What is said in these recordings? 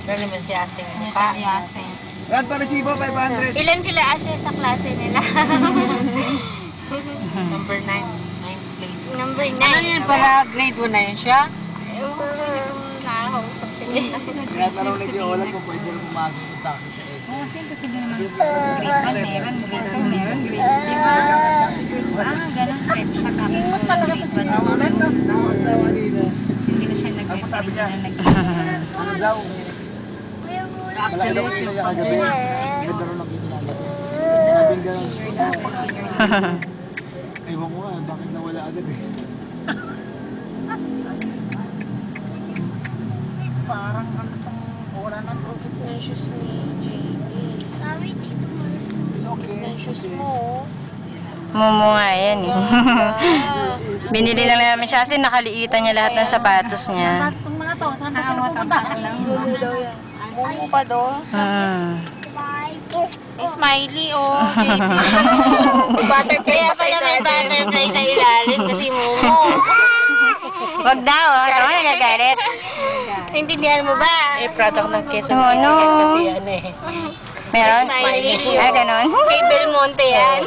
Dali mo si Asing mukha. Rad pa resibo, 500. Ilan sila ase sa klase nila? Number 9. 9th place. Number 9. Ano yun para grade 1 na yun siya? Ewan ko nakakausap sila. Kaya tanong na yung wala kung pwede rin pumasok yung taxi sa SM. Kasi di naman grade 1 meron, grade 2 meron, grade 3. Di ba? Ganun prep siya. Tapos grade 1 na ulit. Hindi na siya nag-resign na nag-resign. Ano daw? Malaki daw Absolute. yung kagabi. Ganda rin ang kinagabi. Sabing gano'n. Ewan ko nga, bakit nawala agad eh. Parang ano tong wala ng profit na shoes ni JB. Okay. Ng shoes mo. Momo nga yan eh. Binili lang namin siya kasi nakaliitan niya lahat ng sapatos niya. Itong mga to, saan ba sila pupunta? Mumu pa doon. Smiley, oh. Butterfly. Kaya pala may butterfly sa ilalim kasi Momo. Wag daw, ako nagagalit. Naintindihan mo ba? Eh, product ng Quezon Ano? City kasi ano eh. Meron? Smiley. Ah, ganon. Kay Belmonte yan.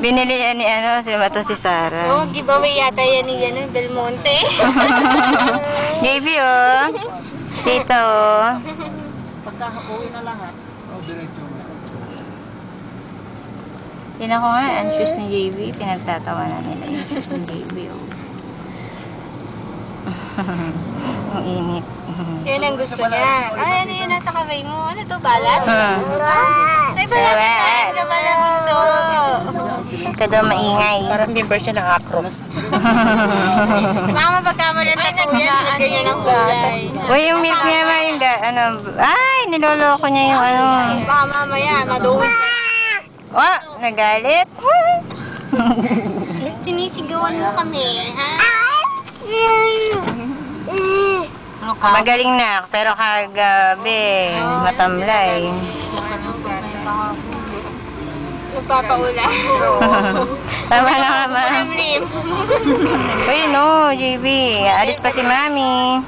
Binili yan ni ano, si Sarah. Oo, giveaway yata yan ni Belmonte. JB oh. Dito oh. Pagka-uwi na lahat, diretso na. Tingnan ko nga, ang shoes ni JB. Pinagtatawanan nila yung shoes ni JB oh. Ang init. Yan ang gusto niya. Ay, ano yun nasa kamay mo? Ano to, balat? Ay, balat. Ano balat bunso? Ito daw maingay. Parang member siya ng Across. Baka mapagkamali ang tatuyan. Ganyan ang kulay. Uy, yung milk niya ba yung ano, ay, niloloko niya yung ano. Baka mamaya, madungis. Oh, nagalit. Sinisigawan mo kami, ha? Ano ka? Magaling na, pero kagabi, matamlay. Nagpapaula. Tama na nga, ma. Lim-lim. Uy, no, JB. Alis pa si Mami.